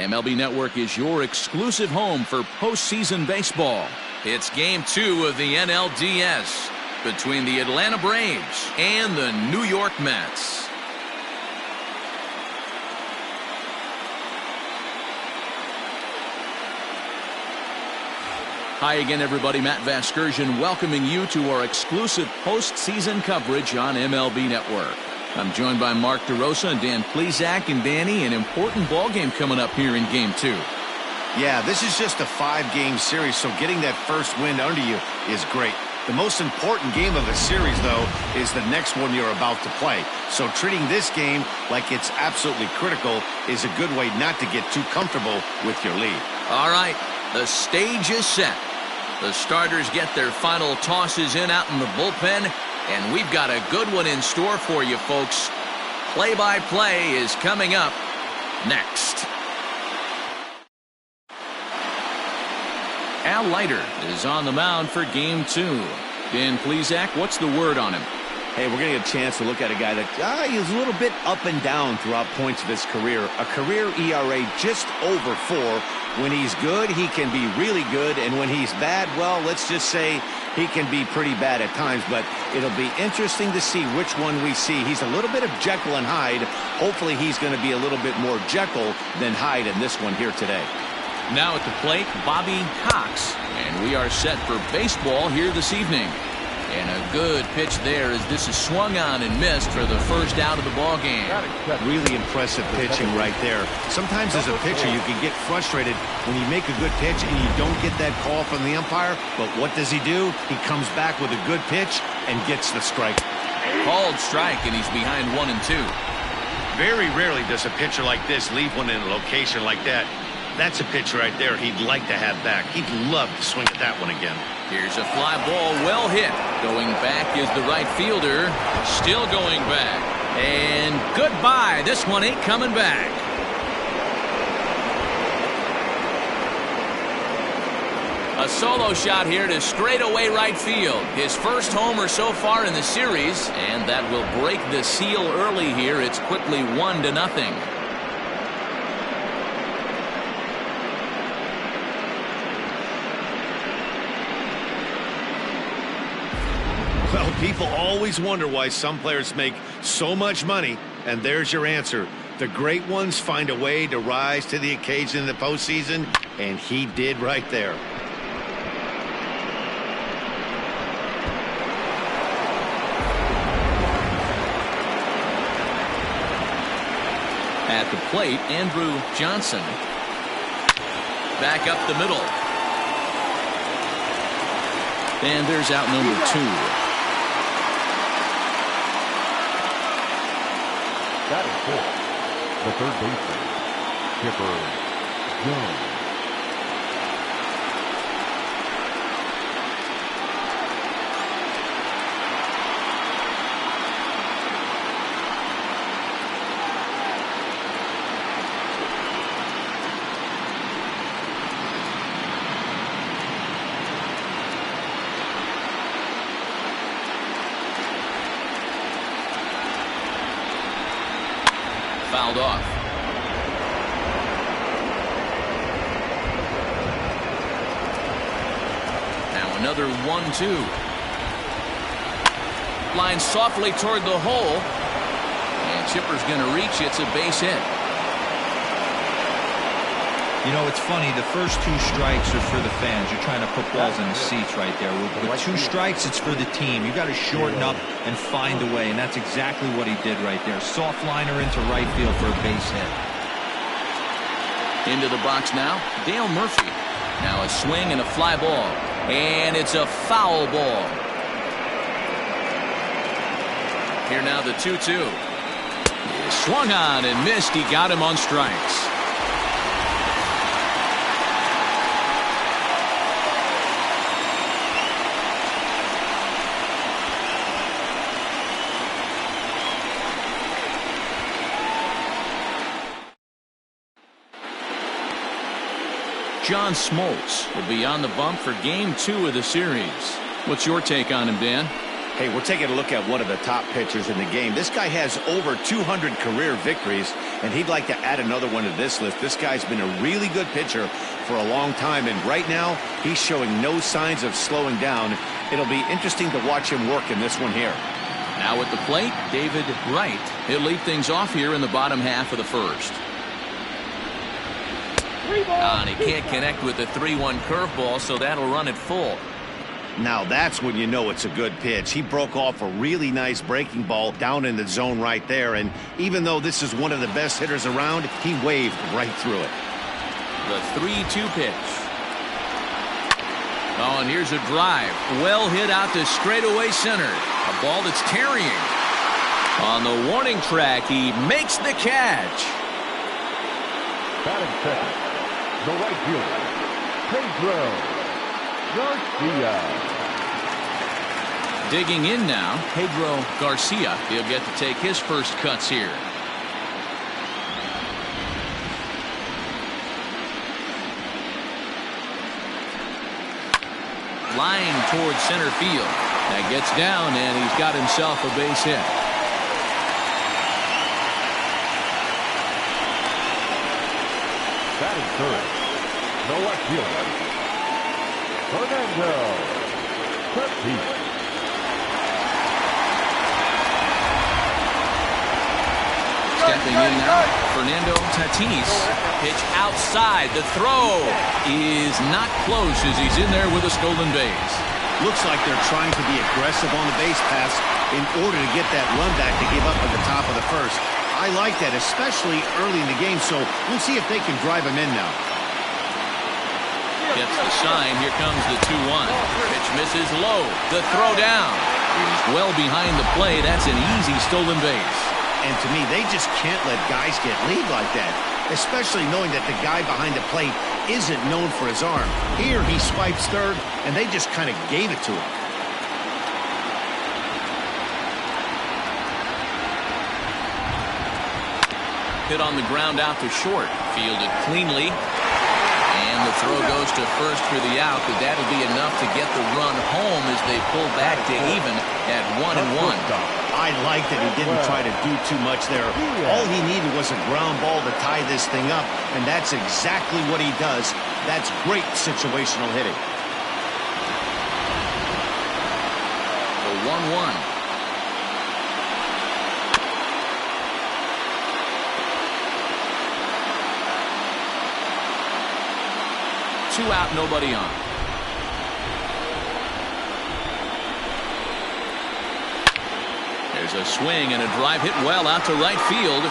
MLB Network is your exclusive home for postseason baseball. It's Game 2 of the NLDS between the Atlanta Braves and the New York Mets. Hi again, everybody. Matt Vasgersian welcoming you to our exclusive postseason coverage on MLB Network. I'm joined by Mark DeRosa and Dan Plesac. And Danny, an important ball game coming up here in Game 2. Yeah, this is just a 5-game series, so getting that first win under you is great. The most important game of the series, though, is the next one you're about to play. So treating this game like it's absolutely critical is a good way not to get too comfortable with your lead. All right, the stage is set. The starters get their final tosses in out in the bullpen, and we've got a good one in store for you, folks. Play-by-play is coming up next. Al Leiter is on the mound for Game 2. Dan Plesac, what's the word on him? Hey, we're going to get a chance to look at a guy that he's a little bit up and down throughout points of his career. A career ERA just over 4. When he's good, he can be really good, and when he's bad, well, let's just say he can be pretty bad at times, but it'll be interesting to see which one we see. He's a little bit of Jekyll and Hyde. Hopefully he's going to be a little bit more Jekyll than Hyde in this one here today. Now at the plate, Bobby Cox, and we are set for baseball here this evening. And a good pitch there as this is swung on and missed for the first out of the ball game. Really impressive pitching right there. Sometimes as a pitcher you can get frustrated when you make a good pitch and you don't get that call from the umpire. But what does he do? He comes back with a good pitch and gets the strike. Called strike, and he's behind 1 and 2. Very rarely does a pitcher like this leave one in a location like that. That's a pitch right there he'd like to have back. He'd love to swing at that one again. Here's a fly ball, well hit. Going back is the right fielder. Still going back. And goodbye. This one ain't coming back. A solo shot here to straightaway right field. His first homer so far in the series, and that will break the seal early here. It's quickly 1-0. Well, people always wonder why some players make so much money, and there's your answer. The great ones find a way to rise to the occasion in the postseason, and he did right there. At the plate, Andrew Johnson. Back up the middle. And there's out number 2. That is good. The third baseman, Chipper Jones. Fouled off. Now another 1-2. Line softly toward the hole. And Chipper's going to reach. It's a base hit. You know, it's funny. The first 2 strikes are for the fans. You're trying to put balls in the seats right there. With 2 strikes, it's for the team. You got to shorten up and find a way, and that's exactly what he did right there. Soft liner into right field for a base hit. Into the box now, Dale Murphy. Now a swing and a fly ball, and it's a foul ball. Here now the 2-2. He swung on and missed. He got him on strikes. John Smoltz will be on the bump for Game 2 of the series. What's your take on him, Dan? Hey, we're taking a look at one of the top pitchers in the game. This guy has over 200 career victories, and he'd like to add another one to this list. This guy's been a really good pitcher for a long time, and right now he's showing no signs of slowing down. It'll be interesting to watch him work in this one here. Now at the plate, David Wright. He'll lead things off here in the bottom half of the first. And he can't connect with the 3-1 curveball, so that'll run it full. Now that's when you know it's a good pitch. He broke off a really nice breaking ball down in the zone right there, and even though this is one of the best hitters around, he waved right through it. The 3-2 pitch. Oh, and here's a drive. Well hit out to straightaway center. A ball that's carrying. On the warning track, he makes the catch. Batting second, the right fielder, Pedro Garcia. Digging in now, Pedro Garcia. He'll get to take his first cuts here. Line towards center field. That gets down, and he's got himself a base hit. Batting third, the left fielder, Fernando Tatis. Stepping in now, Fernando Tatis. Pitch outside. The throw is not close as he's in there with a stolen base. Looks like they're trying to be aggressive on the base pass in order to get that run back to give up at the top of the first. I like that, especially early in the game, so we'll see if they can drive him in now. Gets the sign. Here comes the 2-1. Pitch misses low. The throw down. He's well behind the play. That's an easy stolen base. And to me, they just can't let guys get lead like that, especially knowing that the guy behind the plate isn't known for his arm. Here, he swipes third, and they just kind of gave it to him. Hit on the ground out to short. Fielded cleanly. And the throw goes to first for the out, but that'll be enough to get the run home as they pull back to even at 1-1. I like that he didn't try to do too much there. All he needed was a ground ball to tie this thing up, and that's exactly what he does. That's great situational hitting. The 1-1. Two out, nobody on. There's a swing and a drive hit well out to right field.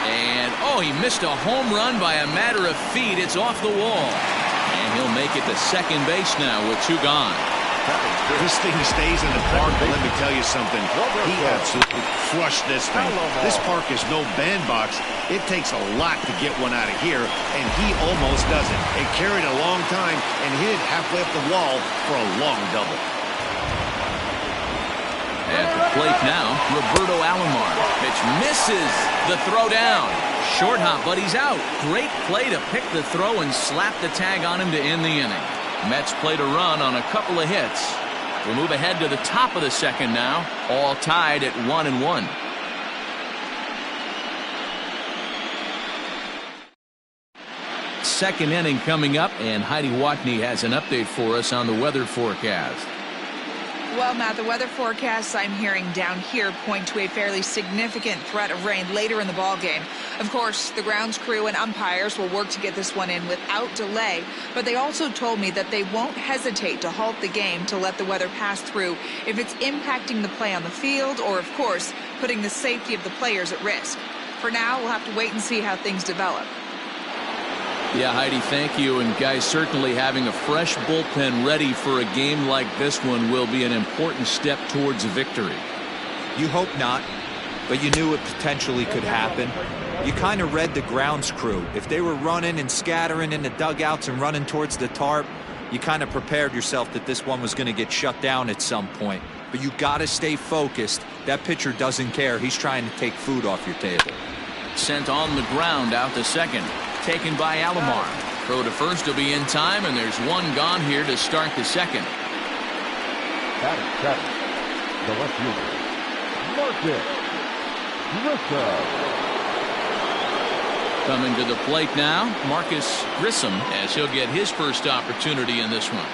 And, oh, he missed a home run by a matter of feet. It's off the wall. And he'll make it to second base now with two gone. This thing stays in the park, but let me tell you something. He absolutely crushed this thing. This park is no bandbox. It takes a lot to get one out of here, and he almost does it. It carried a long time and hit it halfway up the wall for a long double. At the plate now, Roberto Alomar. Pitch misses the throw down. Short hop, but he's out. Great play to pick the throw and slap the tag on him to end the inning. Mets played a run on a couple of hits. We'll move ahead to the top of the second now, all tied at 1-1. Second inning coming up, and Heidi Watney has an update for us on the weather forecast. Well, Matt, the weather forecasts I'm hearing down here point to a fairly significant threat of rain later in the ballgame. Of course, the grounds crew and umpires will work to get this one in without delay, but they also told me that they won't hesitate to halt the game to let the weather pass through if it's impacting the play on the field or, of course, putting the safety of the players at risk. For now, we'll have to wait and see how things develop. Yeah, Heidi, thank you. And guys, certainly having a fresh bullpen ready for a game like this one will be an important step towards a victory. You hope not, but you knew it potentially could happen. You kind of read the grounds crew. If they were running and scattering in the dugouts and running towards the tarp, you kind of prepared yourself that this one was going to get shut down at some point. But you got to stay focused. That pitcher doesn't care. He's trying to take food off your table. Sent on the ground out to second. Taken by Alomar. Throw to first will be in time, and there's one gone here to start the second. Batting seven, The left fielder, Marcus Grissom. Coming to the plate now, Marcus Grissom, as he'll get his first opportunity in this one.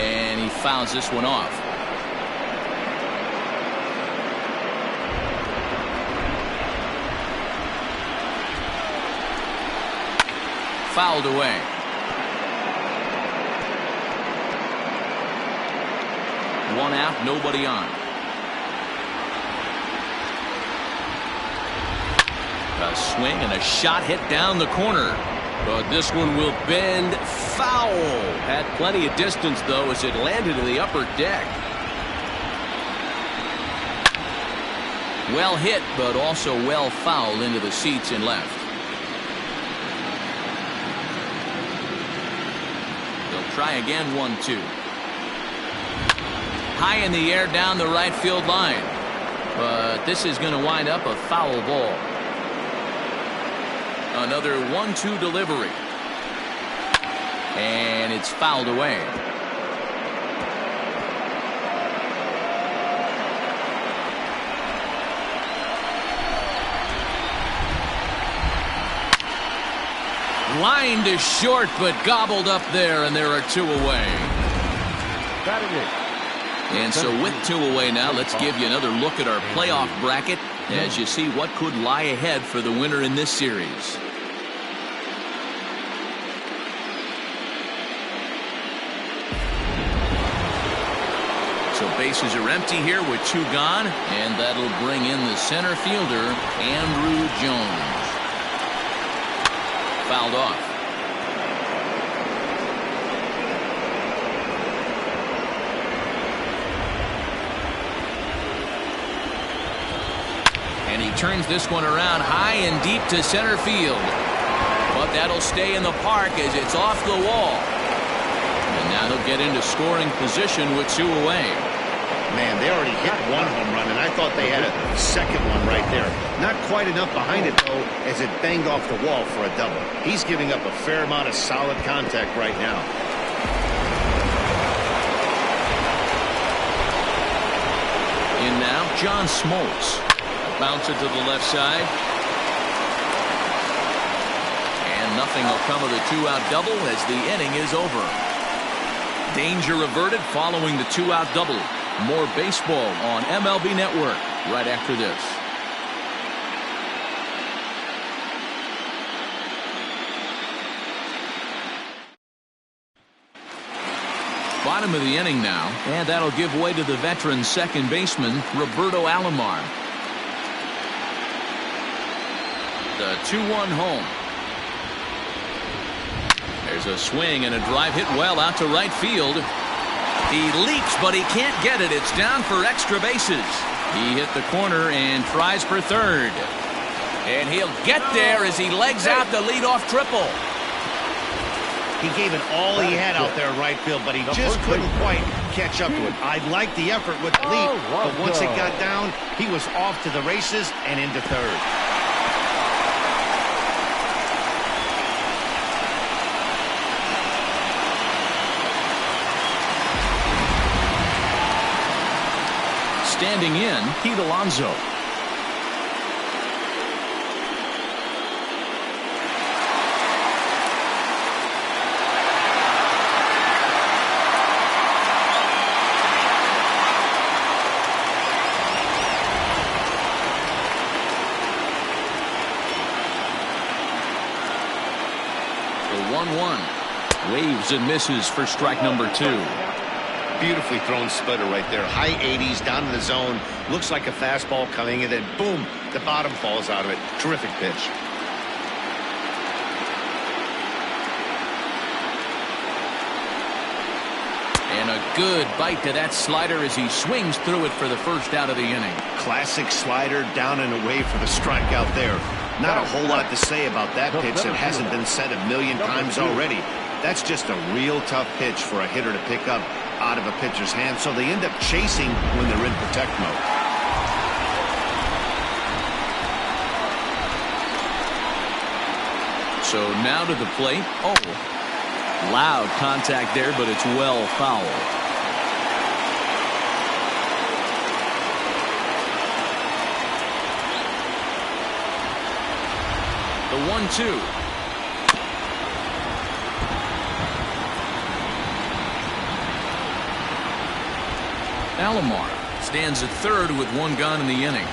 And he fouls this one off. Fouled away. One out, nobody on. A swing and a shot hit down the corner. But this one will bend foul. Had plenty of distance, though, as it landed in the upper deck. Well hit, but also well fouled into the seats and left. They'll try again, 1-2. High in the air down the right field line. But this is going to wind up a foul ball. Another 1-2 delivery. And it's fouled away. Line to short, but gobbled up there, and there are 2 away. Batting it. And so with 2 away now, let's give you another look at our playoff bracket as you see what could lie ahead for the winner in this series. So bases are empty here with 2 gone, and that'll bring in the center fielder, Andrew Jones. Fouled off. And he turns this one around high and deep to center field. But that'll stay in the park as it's off the wall. And now they'll get into scoring position with 2 away. Man, they already hit 1 home run, and I thought they had a second one right there. Not quite enough behind it, though, as it banged off the wall for a double. He's giving up a fair amount of solid contact right now. In now, John Smoltz. Bounce it to the left side. And nothing will come of the 2-out double as the inning is over. Danger averted following the 2-out double. More baseball on MLB Network right after this. Bottom of the inning now, and that'll give way to the veteran second baseman, Roberto Alomar. The 2-1 home. There's a swing and a drive hit well out to right field. He leaps, but he can't get it. It's down for extra bases. He hit the corner and tries for third. And he'll get there as he legs out the leadoff triple. He gave it all he had out there in right field, but he just couldn't quite catch up to it. I liked the effort with the leap, but once it got down, he was off to the races and into third. Standing in, Pete Alonso. The 1-1. Waves and misses for strike number 2. Beautifully thrown splitter right there. High 80s down in the zone. Looks like a fastball coming, and then boom, the bottom falls out of it. Terrific pitch. And a good bite to that slider as he swings through it for the first out of the inning. Classic slider down and away for the strikeout there. Not a whole lot to say about that pitch that hasn't been said a million times already. That's just a real tough pitch for a hitter to pick up out of a pitcher's hand, so they end up chasing when they're in protect mode. So now to the plate. Oh, Loud contact there, but it's well fouled. The 1-2. Alomar stands at third with one gun in the inning.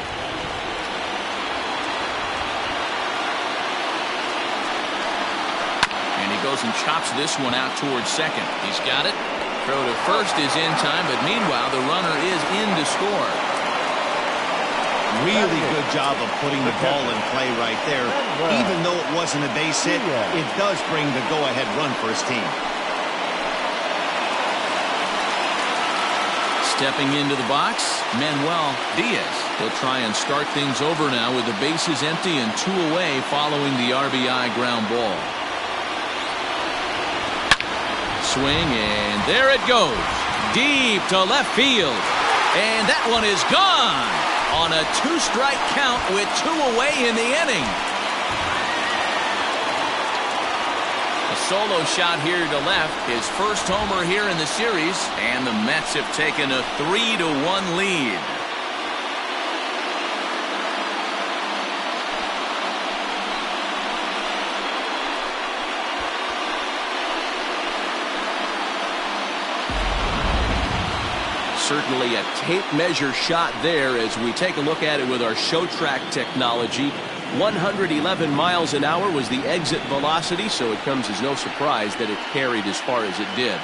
And he goes and chops this one out towards second. He's got it. Throw to first is in time, but meanwhile the runner is in to score. Really good job of putting the ball in play right there. Even though it wasn't a base hit, it does bring the go-ahead run for his team. Stepping into the box, Manuel Diaz. He'll try and start things over now with the bases empty and 2 away following the RBI ground ball. Swing, and there it goes. Deep to left field. And that one is gone on a 2-strike count with 2 away in the inning. A solo shot here to left, his first homer here in the series, and the Mets have taken a 3-1 lead. Certainly a tape measure shot there as we take a look at it with our show track technology. 111 miles an hour was the exit velocity, so it comes as no surprise that it carried as far as it did.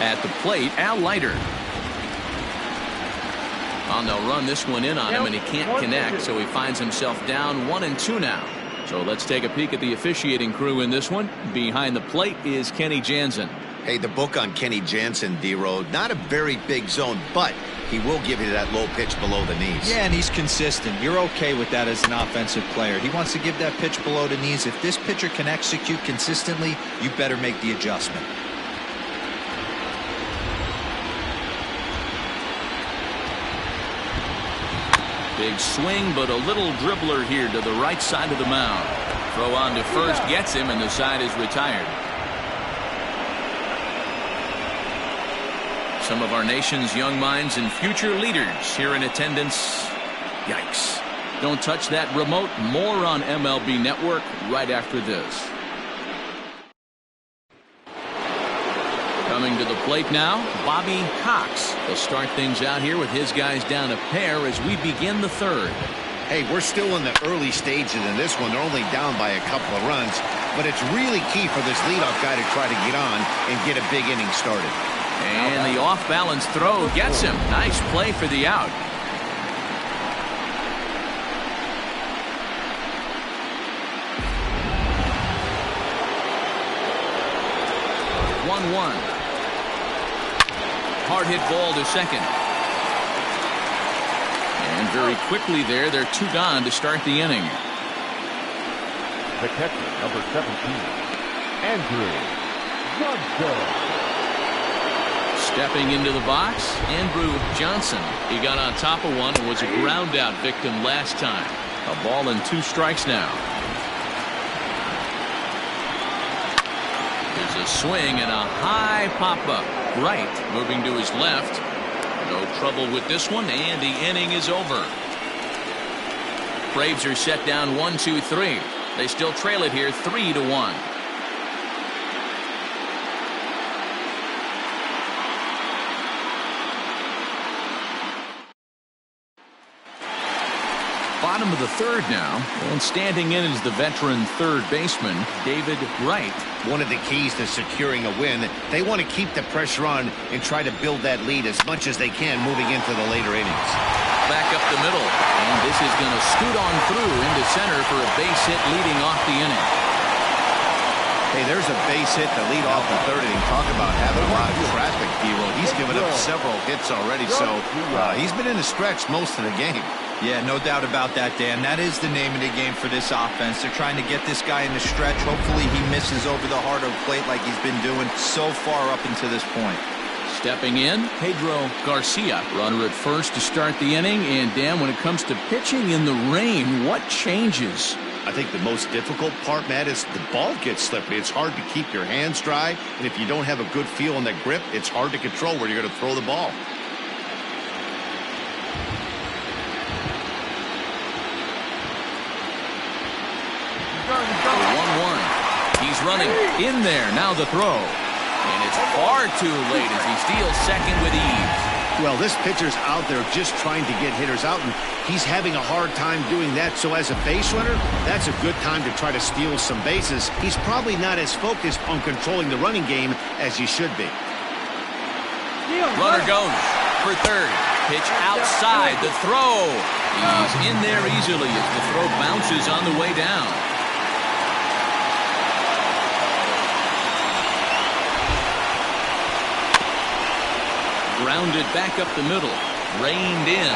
At the plate, Al Leiter. And they'll run this one in on him, and he can't connect, so he finds himself down 1-2 now. So let's take a peek at the officiating crew in this one. Behind the plate is Kenny Jansen. Hey, the book on Kenny Jansen, D-Road, not a very big zone, but he will give you that low pitch below the knees. Yeah, and he's consistent. You're okay with that as an offensive player. He wants to give that pitch below the knees. If this pitcher can execute consistently, you better make the adjustment. Big swing, but a little dribbler here to the right side of the mound. Throw on to first gets him, and the side is retired. Some of our nation's young minds and future leaders here in attendance. Yikes. Don't touch that remote. More on MLB Network right after this. Coming to the plate now, Bobby Cox. He'll start things out here with his guys down a pair as we begin the third. Hey, we're still in the early stages in this one. They're only down by a couple of runs, but it's really key for this leadoff guy to try to get on and get a big inning started. And the off-balance throw gets him. Nice play for the out. Hard hit ball to second. And very quickly there, they're 2 gone to start the inning. The catcher, number 17, Andrew Johnson. Stepping into the box, Andrew Johnson. He got on top of one and was a ground out victim last time. A ball and 2 strikes now. There's a swing and a high pop-up. Right, moving to his left. No trouble with this one, and the inning is over. Braves are set down 1-2-3. They still trail it here 3-1. Bottom of the third now, and standing in is the veteran third baseman, David Wright. One of the keys to securing a win, they want to keep the pressure on and try to build that lead as much as they can moving into the later innings. Back up the middle, and this is going to scoot on through into center for a base hit leading off the inning. Hey, there's a base hit to lead off the third inning. Talk about having a lot of traffic, D-Road. He's given up several hits already, so he's been in the stretch most of the game. Yeah, no doubt about that, Dan. That is the name of the game for this offense. They're trying to get this guy in the stretch. Hopefully he misses over the heart of the plate like he's been doing so far up until this point. Stepping in, Pedro Garcia, runner at first to start the inning. And Dan, when it comes to pitching in the rain, what changes? I think the most difficult part, Matt, is the ball gets slippery. It's hard to keep your hands dry, and if you don't have a good feel on that grip, it's hard to control where you're going to throw the ball. He's running in there. Now the throw. And it's far too late as he steals second with ease. Well, this pitcher's out there just trying to get hitters out, and he's having a hard time doing that. So as a base runner, that's a good time to try to steal some bases. He's probably not as focused on controlling the running game as he should be. Runner goes for third. Pitch outside. The throw. He's in there easily as the throw bounces on the way down. Grounded back up the middle. Reined in.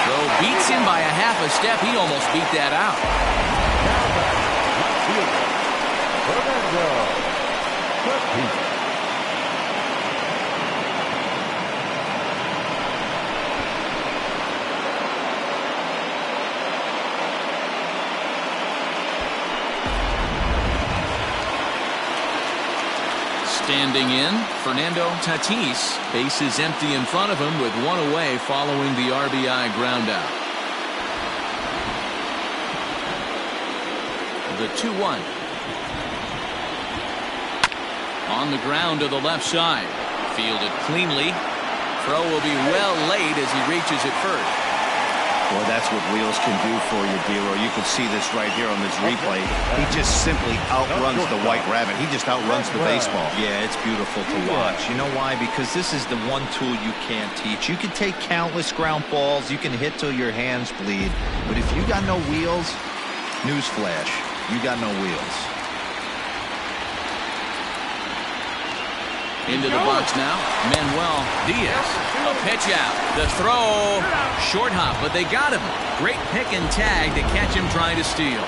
Throw beats him by a half a step. He almost beat that out. Standing in, Fernando Tatis. Base is empty in front of him with one away following the RBI ground out. The 2-1. On the ground to the left side. Fielded cleanly. Throw will be well late as he reaches it first. Well, that's what wheels can do for you, D-Roy. You can see this right here on this replay. He just simply outruns the white rabbit. He just outruns the baseball. Yeah, it's beautiful to watch. You know why? Because this is the one tool you can't teach. You can take countless ground balls. You can hit till your hands bleed. But if you got no wheels, newsflash, you got no wheels. Into the box now, Manuel Diaz. A pitch out. The throw. Short hop, but they got him. Great pick and tag to catch him trying to steal.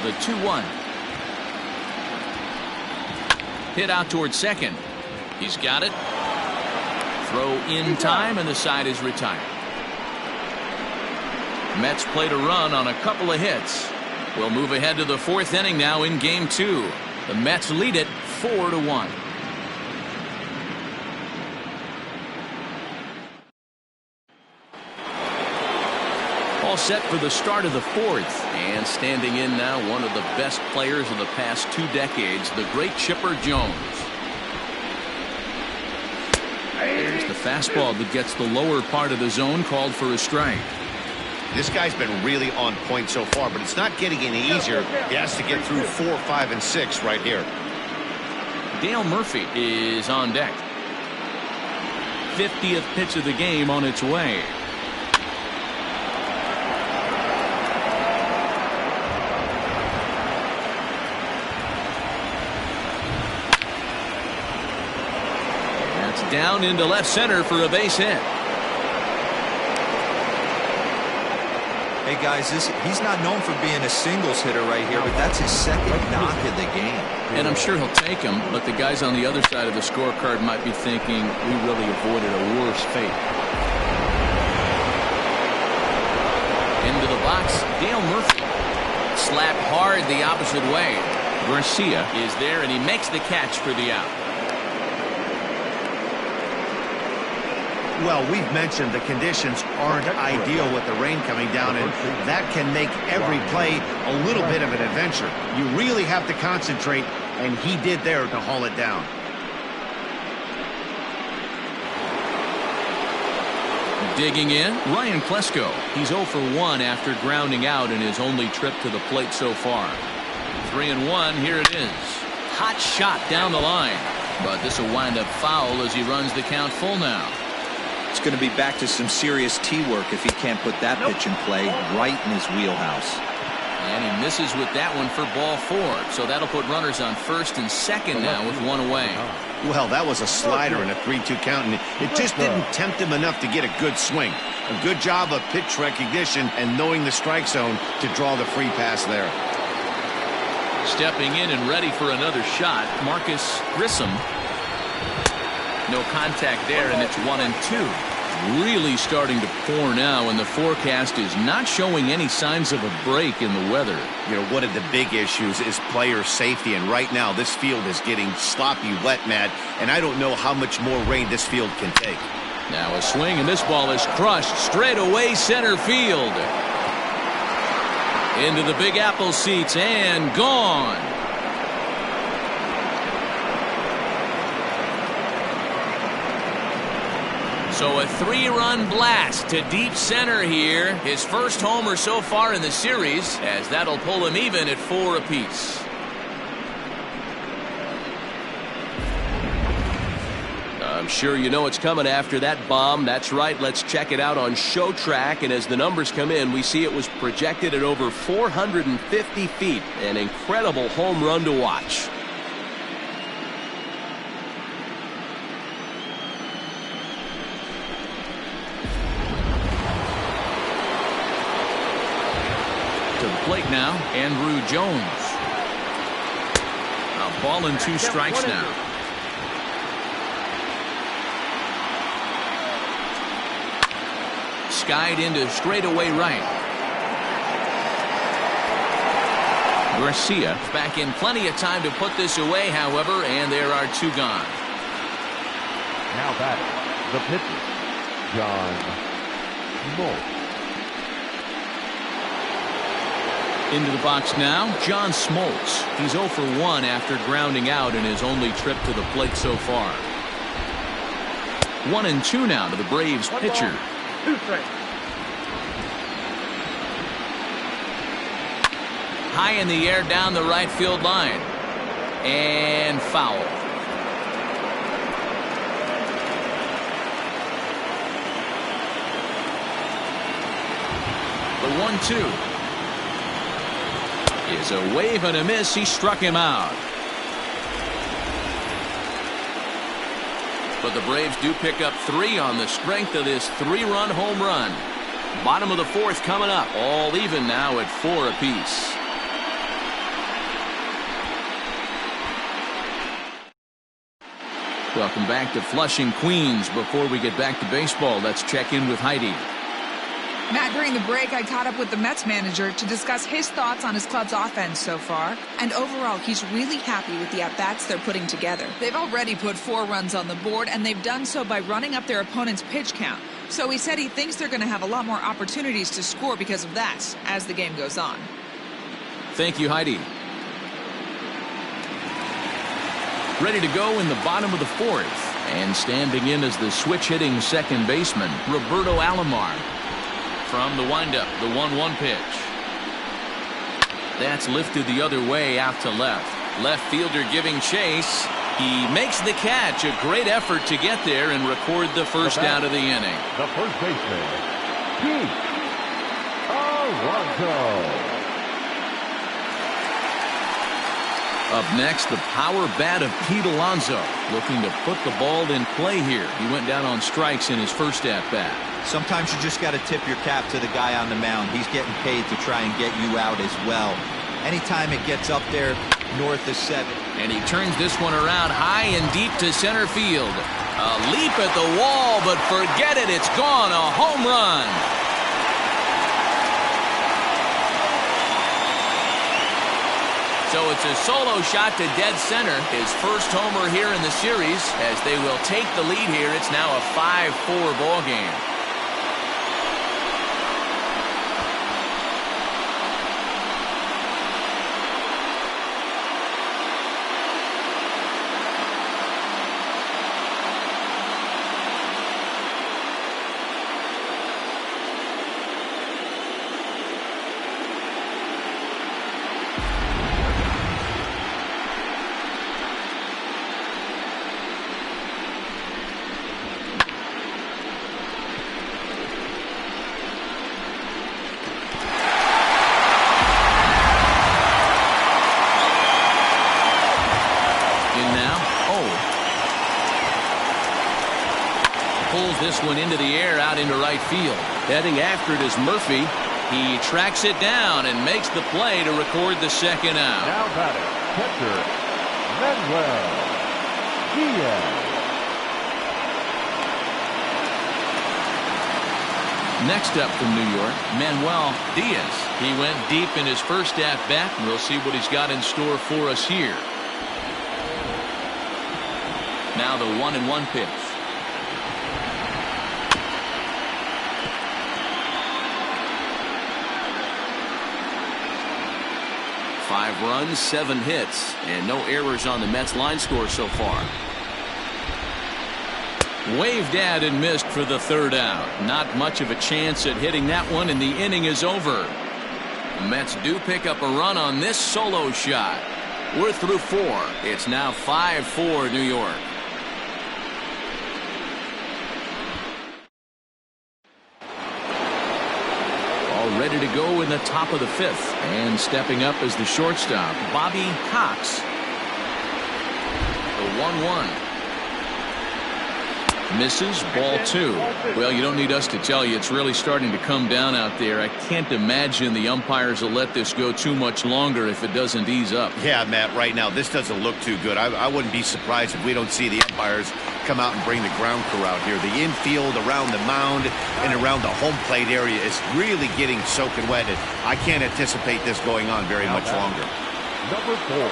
The 2-1. Hit out towards second. He's got it. Throw in time, and the side is retired. Mets played a run on a couple of hits. We'll move ahead to the fourth inning now in Game 2. The Mets lead it 4-1. All set for the start of the fourth. And standing in now, one of the best players of the past 2 decades, the great Chipper Jones. There's the fastball that gets the lower part of the zone, called for a strike. This guy's been really on point so far, but it's not getting any easier. He has to get through 4, 5, and 6 right here. Dale Murphy is on deck. 50th pitch of the game on its way. Down into left center for a base hit. Hey guys, he's not known for being a singles hitter right here, but that's his second knock of the game. And I'm sure he'll take him, but the guys on the other side of the scorecard might be thinking we really avoided a worse fate. Into the box, Dale Murphy. Slapped hard the opposite way. Garcia is there, and he makes the catch for the out. Well, we've mentioned the conditions aren't ideal with the rain coming down, and that can make every play a little bit of an adventure. You really have to concentrate, and he did there to haul it down. Digging in, Ryan Klesko. He's 0 for 1 after grounding out in his only trip to the plate so far. 3-1, here it is. Hot shot down the line, but this will wind up foul as he runs the count full now. It's going to be back to some serious tee work if he can't put that pitch in play right in his wheelhouse. And he misses with that one for ball 4. So that'll put runners on first and second now with one away. Well, that was a slider and a 3-2 count, and it just didn't tempt him enough to get a good swing. A good job of pitch recognition and knowing the strike zone to draw the free pass there. Stepping in and ready for another shot, Marcus Grissom. No contact there, and it's 1-2. Really starting to pour now, and the forecast is not showing any signs of a break in the weather. You know, one of the big issues is player safety, and right now this field is getting sloppy wet, Matt, and I don't know how much more rain this field can take. Now a swing, and this ball is crushed straight away center field. Into the Big Apple seats and gone. So a 3-run blast to deep center here. His first homer so far in the series, as that'll pull him even at 4 apiece. I'm sure you know it's coming after that bomb. That's right. Let's check it out on Show Track. And as the numbers come in, we see it was projected at over 450 feet. An incredible home run to watch. To the plate now, Andrew Jones. A ball and 2 strikes now. Skied into straightaway right. Garcia back in plenty of time to put this away, however, and there are 2 gone. Now batting, the pitcher, John Smoltz. Into the box now, John Smoltz. He's 0 for 1 after grounding out in his only trip to the plate so far. 1-2 now to the Braves pitcher. 2 strikes. High in the air down the right field line. And foul. The 1-2. Is a wave and a miss. He struck him out. But the Braves do pick up 3 on the strength of this 3-run home run. Bottom of the 4th coming up. All even now at 4 apiece. Welcome back to Flushing, Queens. Before we get back to baseball, let's check in with Heidi. Matt, during the break, I caught up with the Mets manager to discuss his thoughts on his club's offense so far. And overall, he's really happy with the at-bats they're putting together. They've already put 4 runs on the board, and they've done so by running up their opponent's pitch count. So he said he thinks they're going to have a lot more opportunities to score because of that as the game goes on. Thank you, Heidi. Ready to go in the bottom of the 4th. And standing in as the switch-hitting second baseman, Roberto Alomar. From the windup, the 1-1 pitch. That's lifted the other way out to left. Left fielder giving chase. He makes the catch. A great effort to get there and record the first out of the inning. The first baseman, Pete Alonso. Up next, the power bat of Pete Alonso, looking to put the ball in play here. He went down on strikes in his first at-bat. Sometimes you just got to tip your cap to the guy on the mound. He's getting paid to try and get you out as well. Anytime it gets up there north of 7. And he turns this one around high and deep to center field. A leap at the wall, but forget it. It's gone. A home run. So it's a solo shot to dead center. His first homer here in the series. As they will take the lead here, it's now a 5-4 ball game. pulls this one into the air out into right field. Heading after it is Murphy. He tracks it down and makes the play to record the second out. Now batting, catcher, Manuel Diaz. Next up from New York, Manuel Diaz. He went deep in his first at-bat, and we'll see what he's got in store for us here. Now the 1-1 pitch. Five runs, 7 hits, and no errors on the Mets line score so far. Waved at and missed for the third out. Not much of a chance at hitting that one, and the inning is over. The Mets do pick up a run on this solo shot. We're through 4. It's now 5-4 New York. All ready to go in the top of the 5th. And stepping up as the shortstop, Bobby Cox. The 1-1. Misses, ball 2. Well, you don't need us to tell you, it's really starting to come down out there. I can't imagine the umpires will let this go too much longer if it doesn't ease up. Yeah, Matt, right now, this doesn't look too good. I wouldn't be surprised if we don't see the umpires come out and bring the ground crew out here. The infield around the mound and around the home plate area is really getting soaking wet. And I can't anticipate this going on very much longer. Number 4.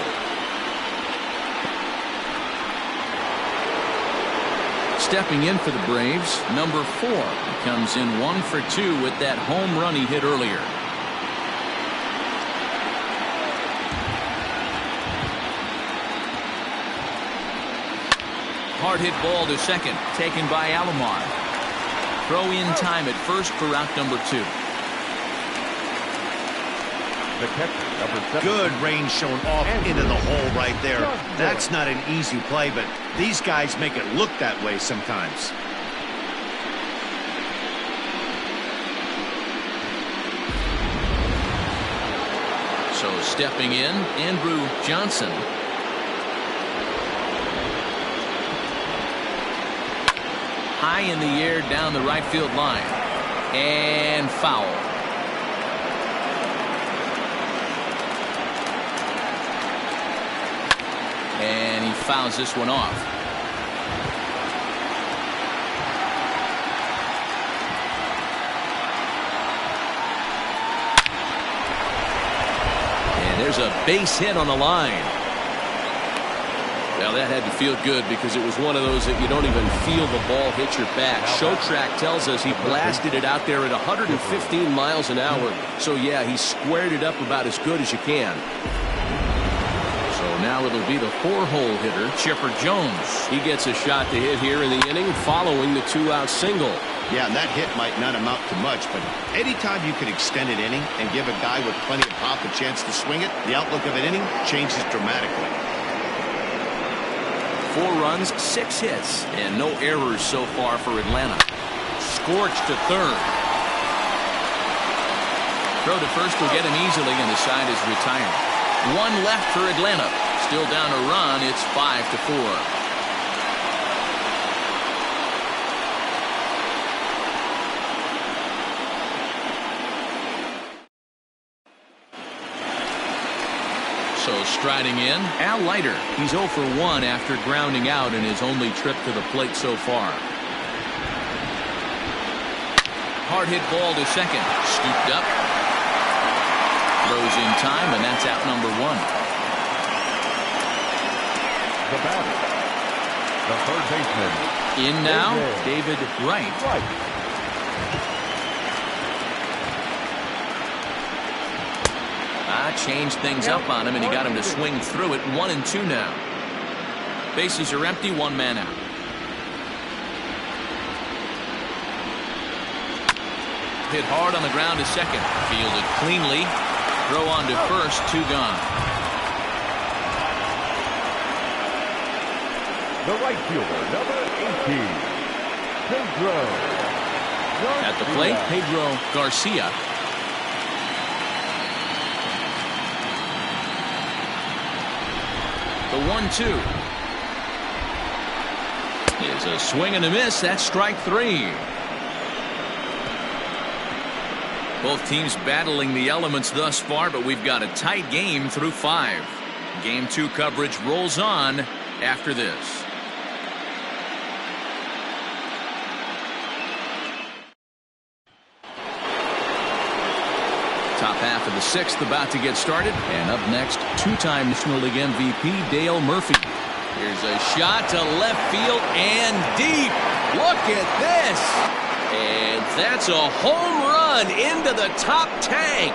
Stepping in for the Braves, number 4. He comes in 1 for 2 with that home run he hit earlier. Hard hit ball to second, taken by Alomar. Throw in time at first for out number 2. The catcher, number 7. Good range shown off into the hole right there. That's not an easy play, but these guys make it look that way sometimes. So stepping in, Andrew Johnson. High in the air down the right field line. And foul. And he fouls this one off. And there's a base hit on the line. Well, that had to feel good because it was one of those that you don't even feel the ball hit your back. Showtrack tells us he blasted it out there at 115 miles an hour. So, yeah, he squared it up about as good as you can. So now it'll be the 4-hole hitter, Chipper Jones. He gets a shot to hit here in the inning following the 2-out single. Yeah, and that hit might not amount to much, but anytime you can extend an inning and give a guy with plenty of pop a chance to swing it, the outlook of an inning changes dramatically. 4 runs, 6 hits, and no errors so far for Atlanta. Scorched to third. Throw to first will get him easily, and the side is retired. 1 left for Atlanta. Still down a run. It's 5-4. So striding in, Al Leiter. He's 0 for 1 after grounding out in his only trip to the plate so far. Hard hit ball to second. Scooped up. Throws in time, and that's out number 1. The batter, the third baseman. In now, David Wright. Changed things up on him, and he got him to swing through it. 1-2 now. Bases are empty, 1 man out. Hit hard on the ground to second. Fielded cleanly. Throw on to first, 2 gone. The right fielder, number 18, Pedro. At the plate, Pedro Garcia. The 1-2. is a swing and a miss. That's strike 3. Both teams battling the elements thus far, but we've got a tight game through 5. Game 2 coverage rolls on after this. Top half of the 6th about to get started. And up next, two-time National League MVP Dale Murphy. Here's a shot to left field and deep. Look at this. And that's a home run into the top tank.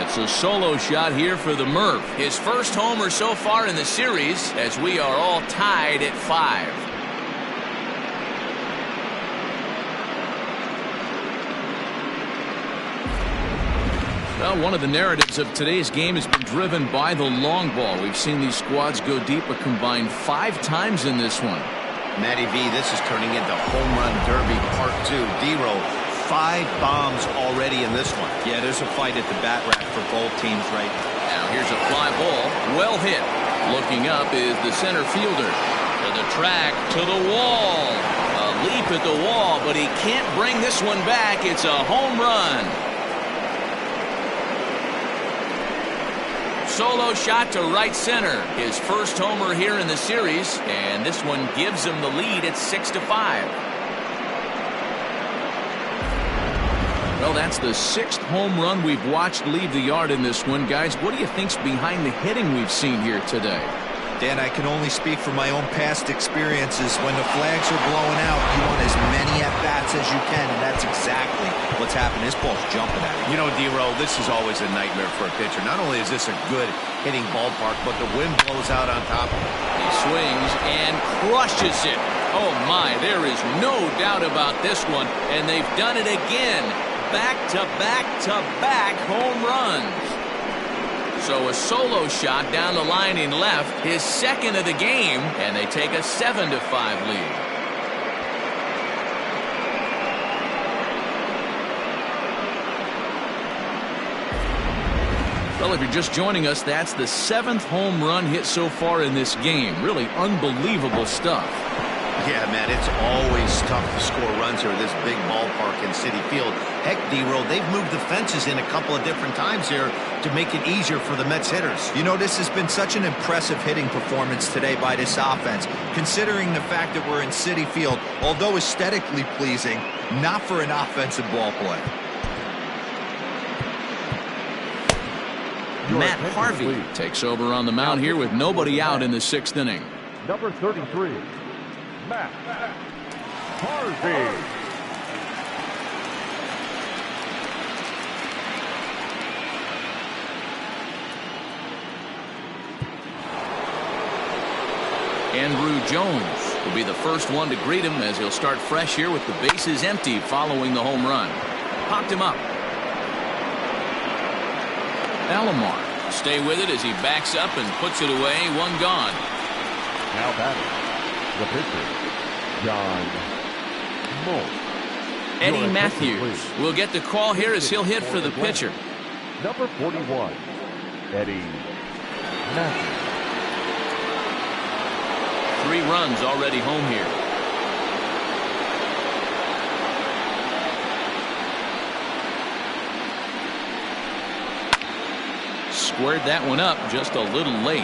It's a solo shot here for the Murph. His first homer so far in the series, as we are all tied at 5. Well, one of the narratives of today's game has been driven by the long ball. We've seen these squads go deep a combined 5 times in this one. Matty V, this is turning into home run derby part 2. D-Row, 5 bombs already in this one. Yeah, there's a fight at the bat rack for both teams right now. Now here's a fly ball, well hit. Looking up is the center fielder. To the track, to the wall. A leap at the wall, but he can't bring this one back. It's a home run. Solo shot to right center. His first homer here in the series, and this one gives him the lead at 6-5. Well, that's the 6th home run we've watched leave the yard in this one. Guys, what do you think's behind the hitting we've seen here today? Dan, I can only speak from my own past experiences. When the flags are blowing out, you want as many at-bats as you can, and that's exactly what's happened. This ball's jumping at him. You know, D-Row, this is always a nightmare for a pitcher. Not only is this a good hitting ballpark, but the wind blows out on top of it. He swings and crushes it. Oh, my, there is no doubt about this one, and they've done it again. Back-to-back-to-back home runs. So a solo shot down the line in left, his second of the game, and they take a 7-5 lead. Well, if you're just joining us, that's the 7th home run hit so far in this game. Really unbelievable stuff. Yeah, man, it's always tough to score runs here at this big ballpark in Citi Field. Heck, D-Row, they've moved the fences in a couple of different times here to make it easier for the Mets hitters. You know, this has been such an impressive hitting performance today by this offense, considering the fact that we're in Citi Field, although aesthetically pleasing, not for an offensive ball play. Matt Harvey takes over on the mound here with nobody out in the 6th inning. Number 33, Matt Harvey. Andrew Jones will be the first one to greet him as he'll start fresh here with the bases empty following the home run. Popped him up. Alomar will stay with it as he backs up and puts it away. One gone. Now batting, the pitcher, John Moe. Eddie Matthews will get the call here as he'll hit for the pitcher. Number 41, Eddie Matthews. 3 runs already home here. Squared that one up just a little late.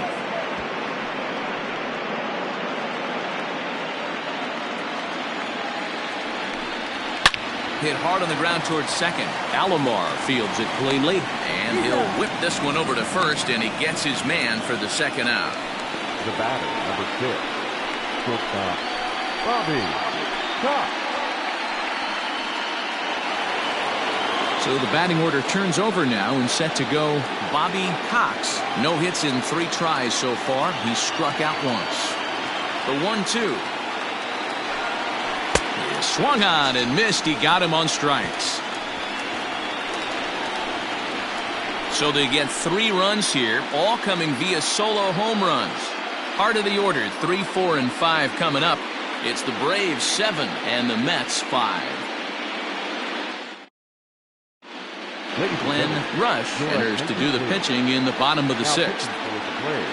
Hit hard on the ground towards second. Alomar fields it cleanly, and he'll whip this one over to first, and he gets his man for the second out. The batter, number 6, shortstop, Bobby Cox. So the batting order turns over now and set to go Bobby Cox. No hits in 3 tries so far. He struck out once. The 1-2. He swung on and missed. He got him on strikes. So they get 3 runs here, all coming via solo home runs. Heart of the order, 3, 4, and 5 coming up. It's the Braves 7 and the Mets 5. Glenn Rush enters to do the pitching in the bottom of the 6th. trade.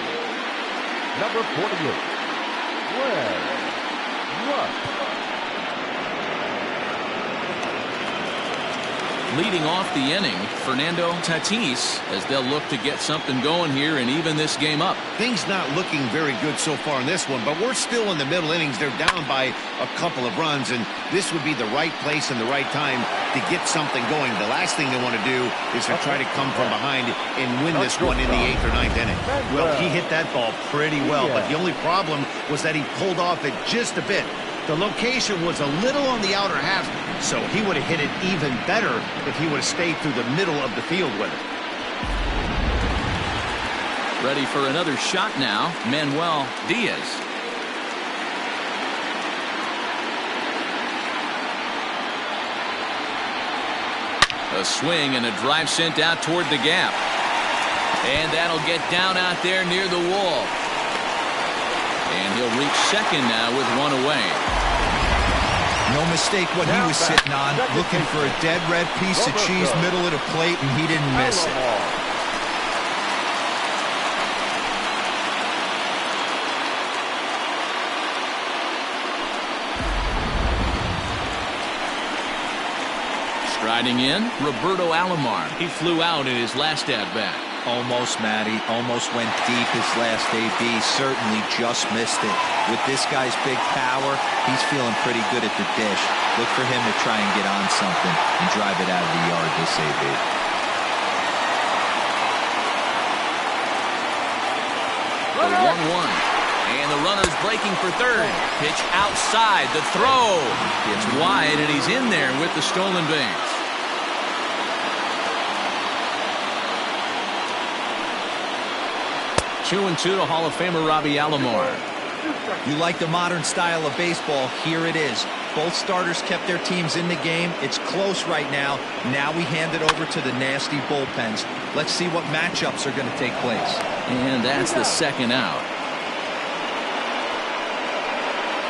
Number 48, Red Rush. Leading off the inning, Fernando Tatis, as they'll look to get something going here and even this game up. Things not looking very good so far in this one, but we're still in the middle innings. They're down by a couple of runs, and this would be the right place and the right time to get something going. The last thing they want to do is to try to come from behind and win this one in the 8th or 9th inning. Well, he hit that ball pretty well, but the only problem was that he pulled off it just a bit. The location was a little on the outer half, so he would have hit it even better if he would have stayed through the middle of the field with it. Ready for another shot now, Manuel Diaz. A swing and a drive sent out toward the gap. And that'll get down out there near the wall. And he'll reach second now with one away. No mistake what he was sitting on, looking for a dead red piece of cheese middle of the plate, and he didn't miss it. Striding in, Roberto Alomar. He flew out in his last at-bat. Almost, Matty. Almost went deep his last AB. Certainly just missed it. With this guy's big power, he's feeling pretty good at the dish. Look for him to try and get on something and drive it out of the yard this AB. The 1-1. And the runner's breaking for third. Pitch outside. The throw. It's wide, and he's in there with the stolen base. 2-2 to Hall of Famer Robbie Alomar. You like the modern style of baseball? Here it is. Both starters kept their teams in the game. It's close right now. Now we hand it over to the nasty bullpens. Let's see what matchups are going to take place. And that's the second out.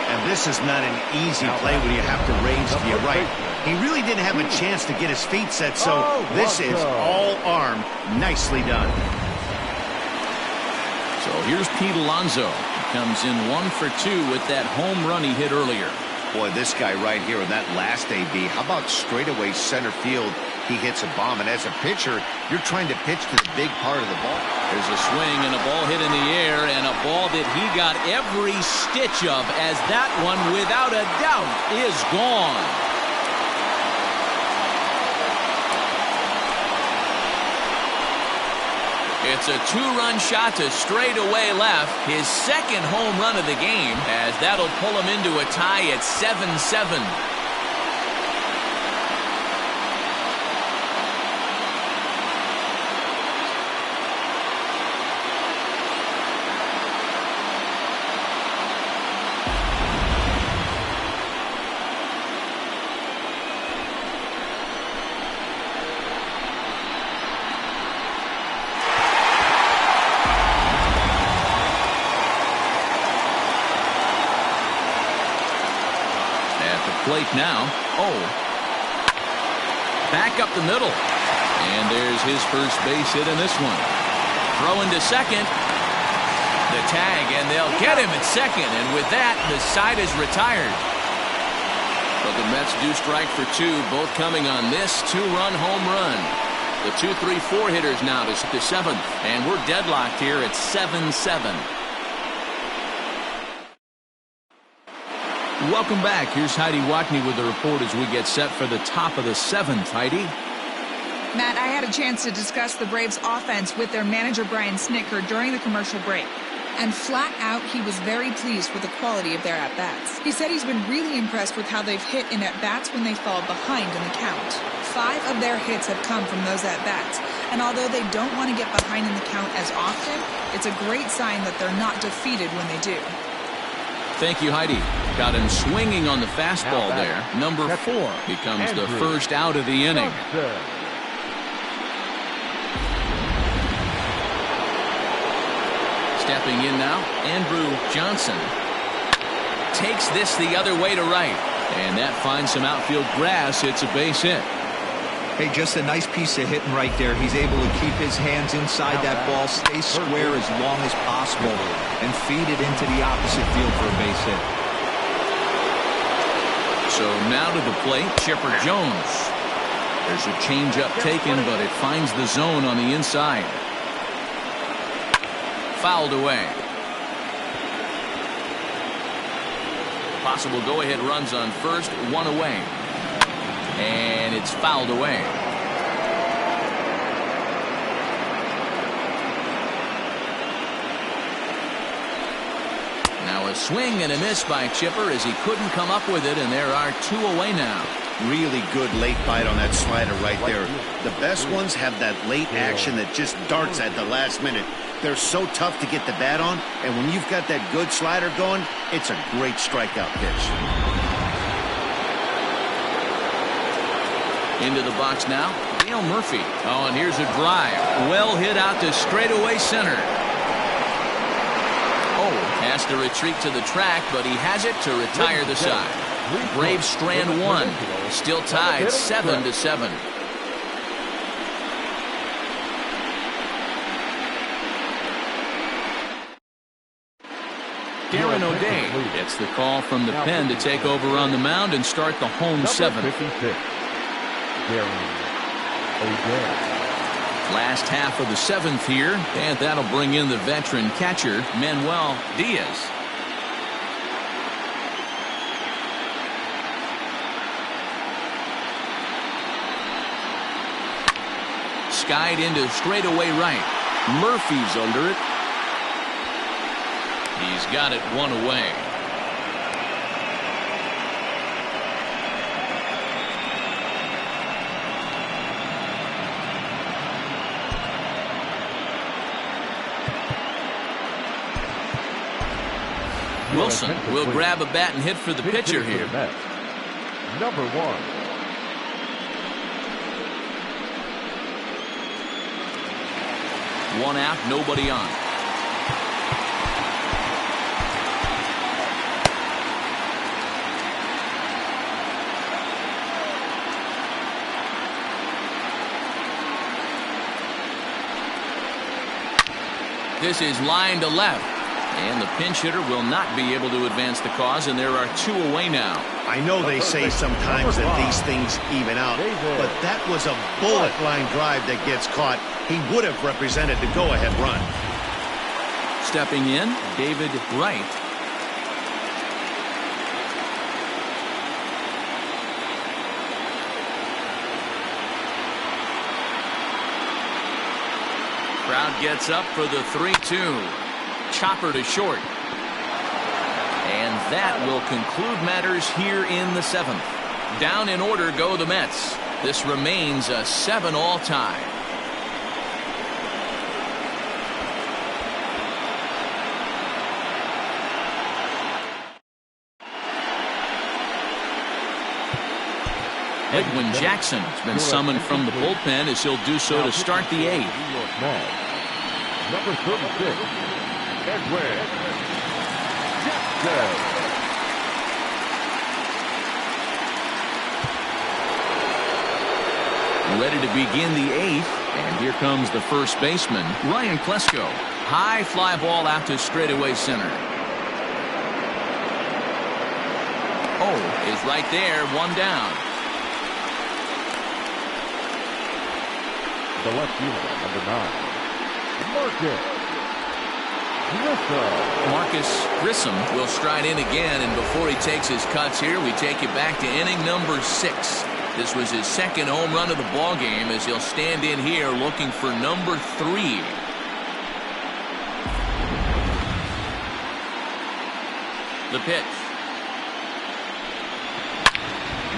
And this is not an easy play when you have to range to your right. He really didn't have a chance to get his feet set, so this is all arm. Nicely done. So here's Pete Alonso. He comes in 1 for 2 with that home run he hit earlier. Boy, this guy right here in that last AB, how about straightaway center field? He hits a bomb, and as a pitcher, you're trying to pitch to the big part of the ball. There's a swing and a ball hit in the air, and a ball that he got every stitch of, as that one, without a doubt, is gone. It's a 2-run shot to straightaway left, his second home run of the game, as that'll pull him into a tie at 7-7. Plate now. Back up the middle. And there's his first base hit in this one. Throwing to second. The tag, and they'll get him at second. And with that, the side is retired. But the Mets do strike for 2, both coming on this 2-run home run. The 2-3-4 hitters now to the 7th. And we're deadlocked here at 7-7. Welcome back. Here's Heidi Watney with the report as we get set for the top of the 7th. Heidi? Matt, I had a chance to discuss the Braves' offense with their manager Brian Snitker during the commercial break. And flat out, he was very pleased with the quality of their at-bats. He said he's been really impressed with how they've hit in at-bats when they fall behind in the count. 5 of their hits have come from those at-bats. And although they don't want to get behind in the count as often, it's a great sign that they're not defeated when they do. Thank you, Heidi. Got him swinging on the fastball there. Number 4 becomes the first out of the inning. Stepping in now, Andrew Johnson. Takes this the other way to right. And that finds some outfield grass. It's a base hit. Hey, just a nice piece of hitting right there. He's able to keep his hands inside that ball, stay square as long as possible, and feed it into the opposite field for a base hit. So now to the plate, Chipper Jones. There's a changeup taken, but it finds the zone on the inside. Fouled away. Possible go-ahead runs on first, one away. And it's fouled away. Now a swing and a miss by Chipper as he couldn't come up with it, and there are two away now. Really good late bite on that slider right there. The best ones have that late action that just darts at the last minute. They're so tough to get the bat on, and when you've got that good slider going, it's a great strikeout pitch. Into the box now, Dale Murphy. Oh, and here's a drive. Well hit out to straightaway center. Oh, has to retreat to the track, but he has it to retire the side. Braves strand one. Still tied 7-7. Darren O'Day gets the call from the pen to take over on the mound and start the home seventh. Last half of the seventh here, and that'll bring in the veteran catcher, Manuel Diaz. Skied into straightaway right. Murphy's under it. He's got it one away. Wilson will grab a bat and hit for the pitcher here. Number 1. One out, nobody on. This is line to left. And the pinch hitter will not be able to advance the cause, and there are two away now. I know they say sometimes that these things even out, but that was a bullet line drive that gets caught. He would have represented the go-ahead run. Stepping in, David Wright. Crowd gets up for the 3-2. Chopper to short. And that will conclude matters here in the seventh. Down in order go the Mets. This remains a 7-all tie. Edwin Jackson has been summoned from the bullpen as he'll do so to start the eighth. Number 36, Edwin Jackson. Ready to begin the eighth, and here comes the first baseman, Ryan Klesko. High fly ball out to straightaway center. Oh, is right there, one down. The left fielder, number 9. Marcus Grissom will stride in again, and before he takes his cuts here, we take it back to inning number 6. This was his second home run of the ball game as he'll stand in here looking for number 3. The pitch.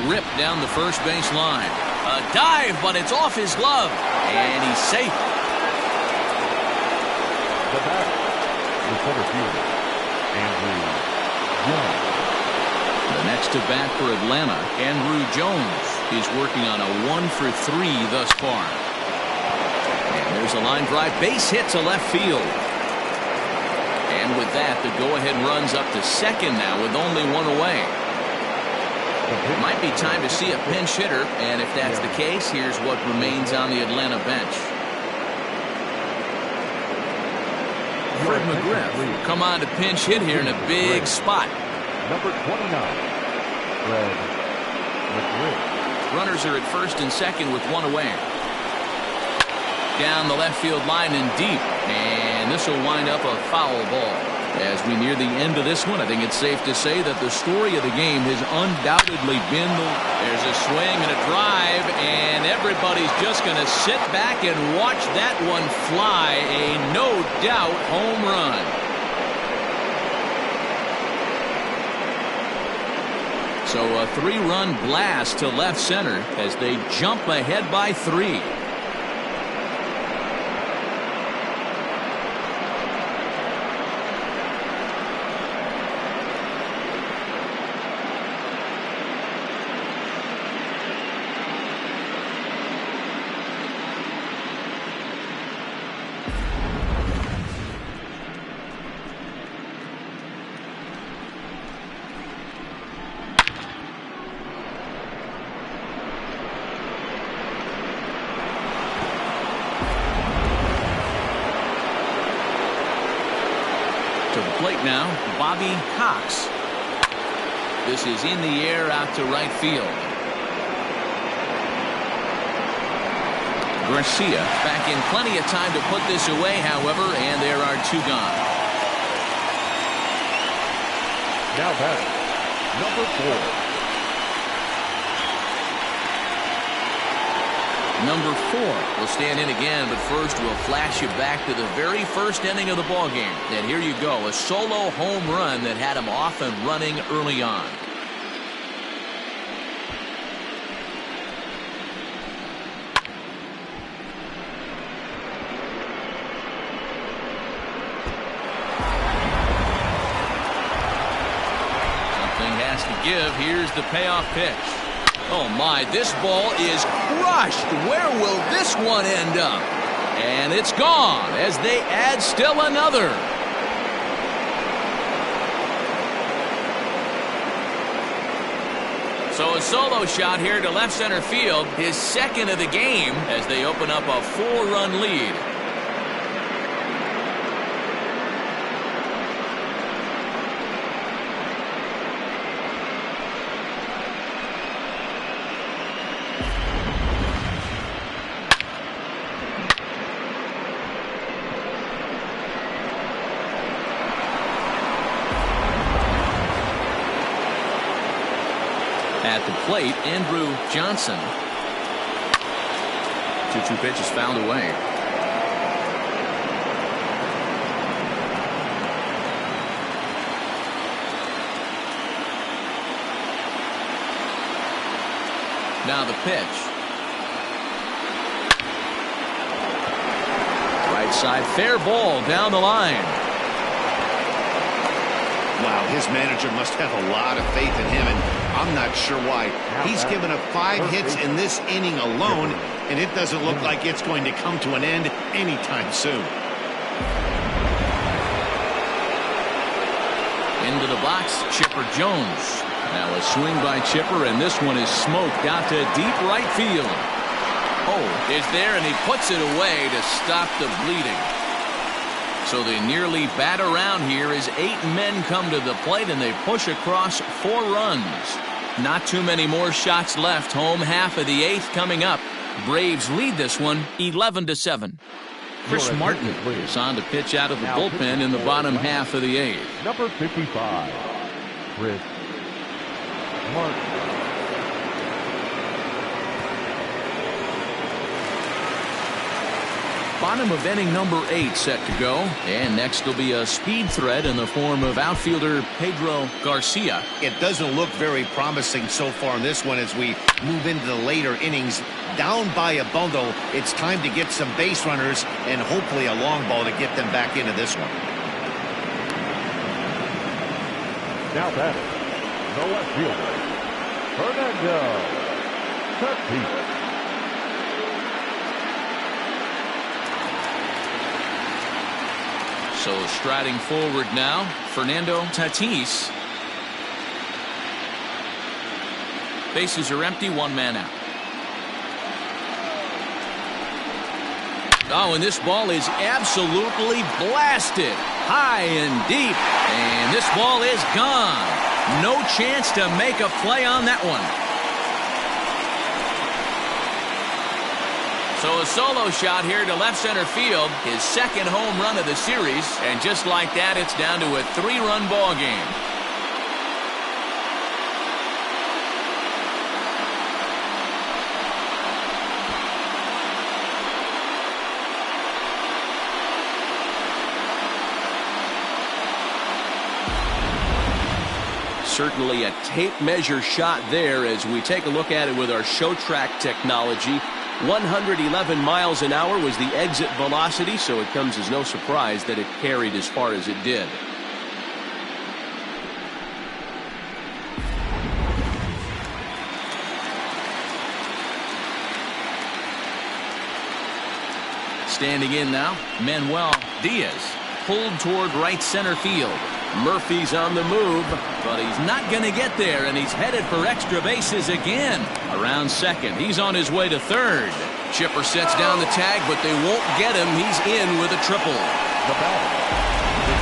Ripped down the first base line. A dive, but it's off his glove, and he's safe. The batter, the center fielder, Andrew Jones. The next to bat for Atlanta, Andrew Jones. He's working on a 1-for-3 thus far. And there's a line drive, base hit to left field. And with that, the go-ahead runs up to second now with only one away. The pitch. Might be time to see a pinch hitter, and if that's the case, here's what remains on the Atlanta bench. Fred McGriff will come on to pinch hit here in a big spot. Number 29, Fred McGriff. Runners are at first and second with one away. Down the left field line and deep, and this will wind up a foul ball. As we near the end of this one, I think it's safe to say that the story of the game has undoubtedly been there's a swing and a drive, and everybody's just going to sit back and watch that one fly. A no-doubt home run. So a 3-run blast to left center as they jump ahead by 3. To the plate now, Bobby Cox. This is in the air out to right field. Garcia back in plenty of time to put this away, however, and there are 2 gone. Now batting, number 4. Number 4 will stand in again, but first we'll flash you back to the very first inning of the ball game. And here you go, a solo home run that had him off and running early on. Something has to give. Here's the payoff pitch. Oh my, this ball is crushed. Where will this one end up? And it's gone as they add still another. So a solo shot here to left center field, his second of the game as they open up a 4-run lead. At the plate, Andrew Johnson. 2-2 pitch is fouled away. Now the pitch. Right side, fair ball down the line. Wow, his manager must have a lot of faith in him, and I'm not sure why. He's given up 5 hits in this inning alone, and it doesn't look like it's going to come to an end anytime soon. Into the box, Chipper Jones. Now a swing by Chipper, and this one is smoked out to deep right field. Oh, is there, and he puts it away to stop the bleeding. So they nearly bat around here as 8 men come to the plate, and they push across 4 runs. Not too many more shots left. Home half of the 8th coming up. Braves lead this one 11-7. Chris Martin is on to pitch out of the bullpen in the bottom half of the 8th. Number 55, Chris Martin. Bottom of inning number 8 set to go. And next will be a speed threat in the form of outfielder Pedro Garcia. It doesn't look very promising so far in this one as we move into the later innings. Down by a bundle, it's time to get some base runners and hopefully a long ball to get them back into this one. Now batting, the left fielder, Fernando Tatis. So striding forward now, Fernando Tatis. Bases are empty, one man out. Oh, and this ball is absolutely blasted. High and deep. And this ball is gone. No chance to make a play on that one. So a solo shot here to left center field. His second home run of the series. And just like that, it's down to a 3-run ball game. Certainly a tape measure shot there as we take a look at it with our show track technology. 111 miles an hour was the exit velocity, so it comes as no surprise that it carried as far as it did. Standing in now, Manuel Diaz pulled toward right center field. Murphy's on the move, but he's not going to get there, and he's headed for extra bases again. Around second, he's on his way to third. Chipper sets down the tag, but they won't get him. He's in with a triple.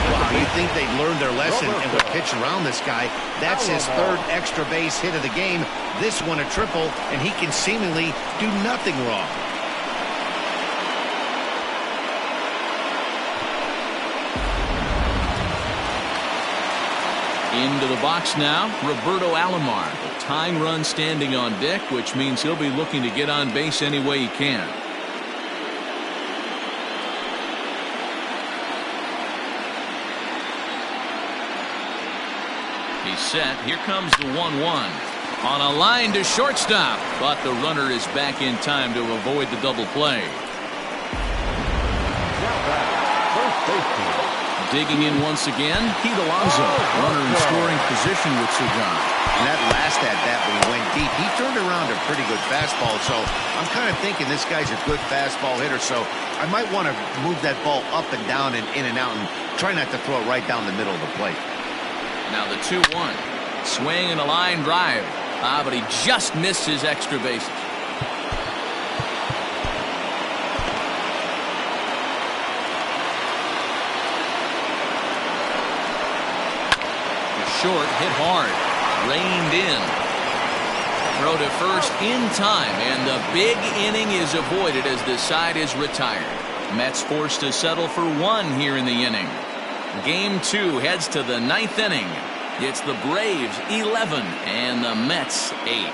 Wow, you think they'd learned their lesson and would pitch around this guy. That's his third extra base hit of the game. This one a triple, and he can seemingly do nothing wrong. Into the box now, Roberto Alomar. The tying run standing on deck, which means he'll be looking to get on base any way he can. He's set. Here comes the 1-1. On a line to shortstop, but the runner is back in time to avoid the double play. First baseman. Digging in once again, Pete Alonso, runner in scoring position with Sugan. And that last at-bat when he went deep, he turned around a pretty good fastball. So I'm kind of thinking this guy's a good fastball hitter. So I might want to move that ball up and down and in and out and try not to throw it right down the middle of the plate. Now the 2-1. Swing and a line drive. But he just missed his extra bases. Short, hit hard, reined in. Throw to first in time, and the big inning is avoided as the side is retired. Mets forced to settle for one here in the inning. Game 2 heads to the 9th inning. It's the Braves 11 and the Mets 8.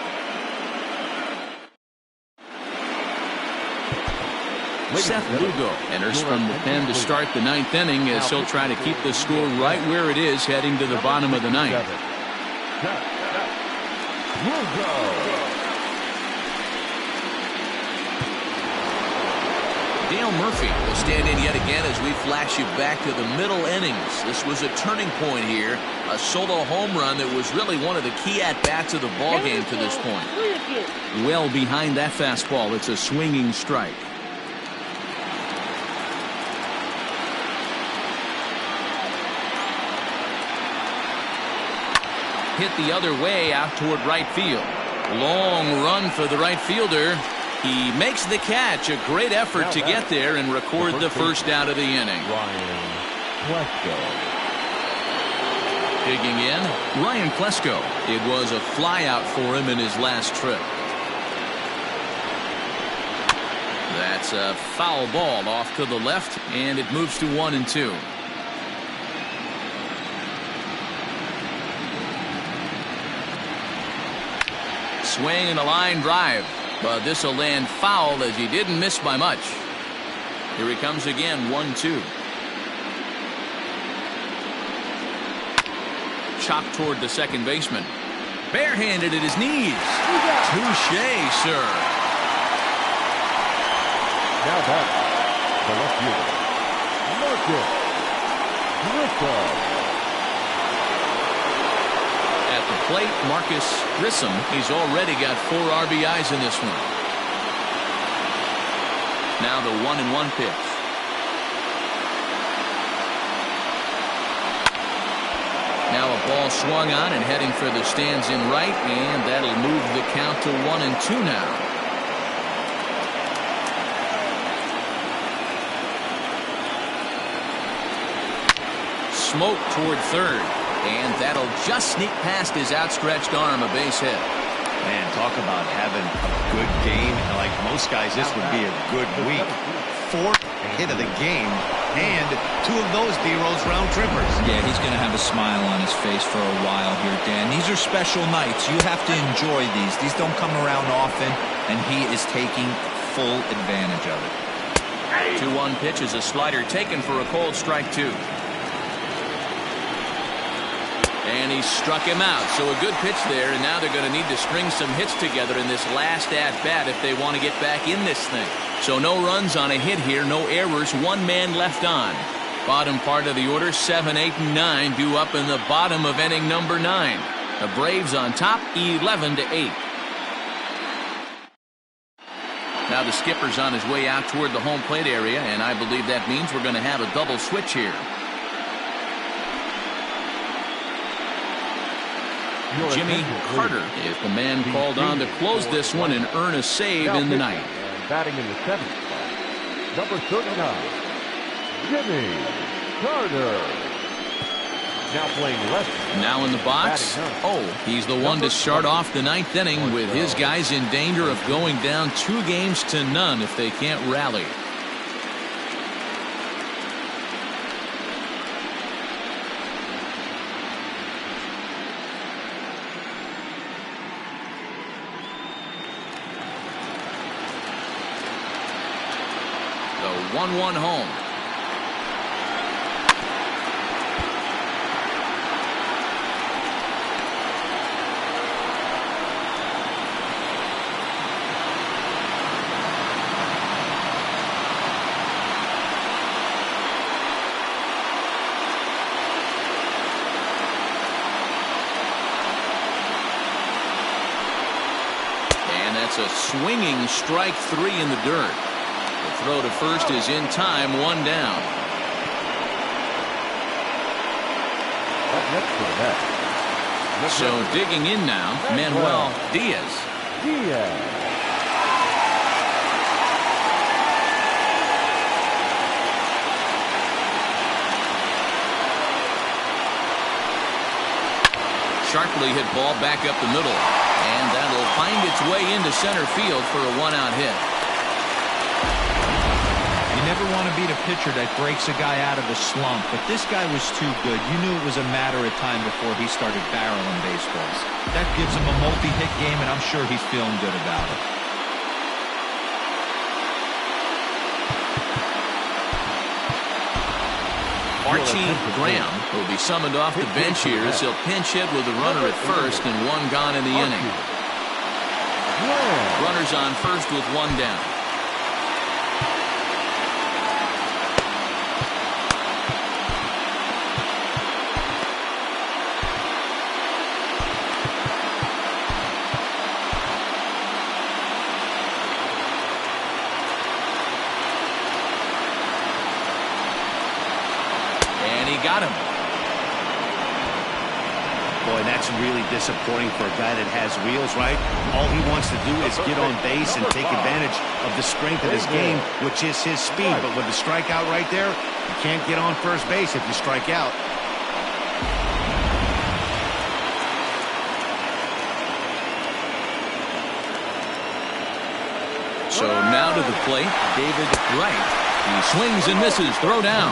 Seth Lugo enters from the pen to start the 9th inning as he'll try to keep the score right where it is heading to the bottom of the 9th. Dale Murphy will stand in yet again as we flash you back to the middle innings. This was a turning point here, a solo home run that was really one of the key at-bats of the ballgame to this point. Well behind that fastball, it's a swinging strike. Hit the other way out toward right field. Long run for the right fielder. He makes the catch. A great effort to get there and record the first out of the inning. Digging in, Ryan Klesko. It was a flyout for him in his last trip. That's a foul ball off to the left, and it moves to 1-2. Swing and a line drive, but this will land foul as he didn't miss by much. Here he comes again, 1-2. Chopped toward the second baseman. Barehanded at his knees. Touché, sir. Now back, the left fielder, Marcus Grissom. At the plate, Marcus Grissom. He's already got 4 RBIs in this one. Now the 1-1 pitch. Now a Ball swung on and heading for the stands in right, and that'll move the count to 1-2 now. Smoke toward third, and that'll just sneak past his outstretched arm, a base hit. Man, talk about having a good game. Like most guys, this would be a good week. Fourth hit of the game, and 2 of those B-Rose round trippers. Yeah, he's going to have a smile on his face for a while here, Dan. These are special nights. You have to enjoy these. These don't come around often, and he is taking full advantage of it. 2-1 pitch is a slider taken for a cold strike 2. And he struck him out. So a good pitch there, and now they're going to need to string some hits together in this last at-bat if they want to get back in this thing. So no runs on a hit here, no errors, 1 man left on. Bottom part of the order, 7, 8, and 9 due up in the bottom of inning number 9. The Braves on top, 11-8. Now the skipper's on his way out toward the home plate area, and I believe that means we're going to have a double switch here. Jimmy Carter is the man called on to close this one and earn a save in the ninth. Batting in the 7th spot, number 39, Jimmy Carter. Now playing left. Now in the box. Oh, he's the one to start off the 9th inning with his guys in danger of going down 2-0 if they can't rally. The 1-1 home. And that's a swinging strike 3 in the dirt. The throw to first is in time, 1 down. So digging in now, Manuel Diaz. Sharply hit ball back up the middle, and that'll find its way into center field for a 1-out hit. You never want to beat a pitcher that breaks a guy out of a slump, but this guy was too good. You knew it was a matter of time before he started barreling baseballs. That gives him a multi-hit game, and I'm sure he's feeling good about it. Archie Graham will be summoned off the bench here as he'll pinch hit with a runner at first and 1 gone in the inning. Runners on first with 1 down. Got him. Boy, that's really disappointing for a guy that has wheels, right? All he wants to do is get on base and take advantage of the strength of his game, which is his speed. But with the strikeout right there, you can't get on first base if you strike out. So now to the plate, David Wright. He swings and misses. Throw down.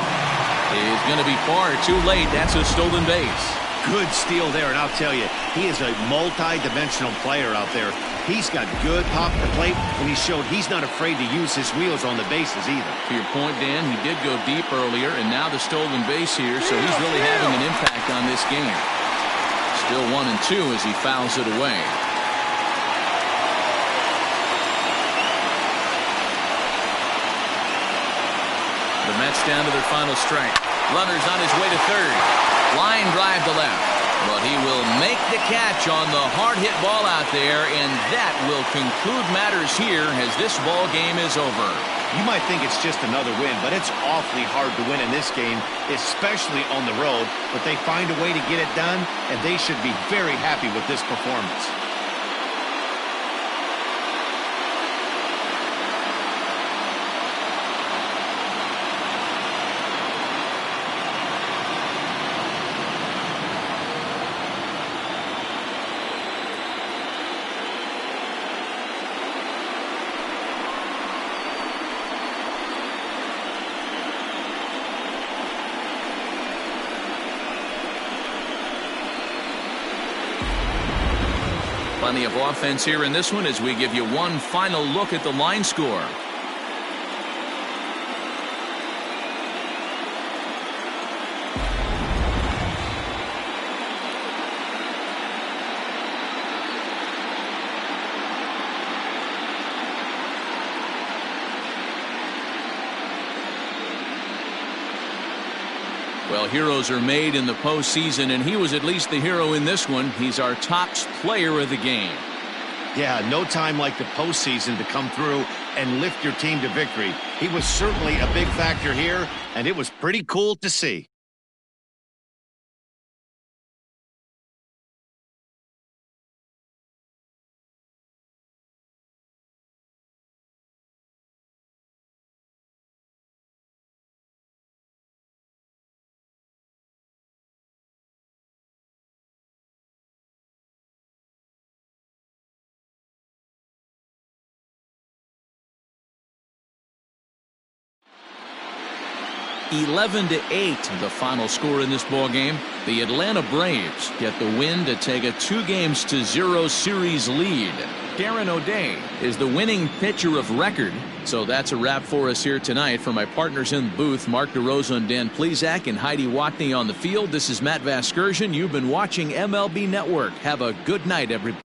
Is going to be far too late. That's a stolen base. Good steal there, and I'll tell you, he is a multi-dimensional player out there. He's got good pop at the plate, and he showed he's not afraid to use his wheels on the bases either. To your point, Dan, he did go deep earlier, and now the stolen base here, so he's really having an impact on this game. Still 1-2 as he fouls it away. The Mets down to their final strike. Runner's on his way to third. Line drive to left. But he will make the catch on the hard hit ball out there, and that will conclude matters here as this ball game is over. You might think it's just another win, but it's awfully hard to win in this game, especially on the road. But they find a way to get it done, and they should be very happy with this performance. Plenty of offense here in this one as we give you one final look at the line score. Well, heroes are made in the postseason, and he was at least the hero in this one. He's our top player of the game. Yeah, no time like the postseason to come through and lift your team to victory. He was certainly a big factor here, and it was pretty cool to see. (11-8) the final score in this ball game. The Atlanta Braves get the win to take a 2-0 series lead. Darren O'Day is the winning pitcher of record. So that's a wrap for us here tonight. For my partners in the booth, Mark DeRosa and Dan Plesac, and Heidi Watney on the field, this is Matt Vasgersian. You've been watching MLB Network. Have a good night, everybody.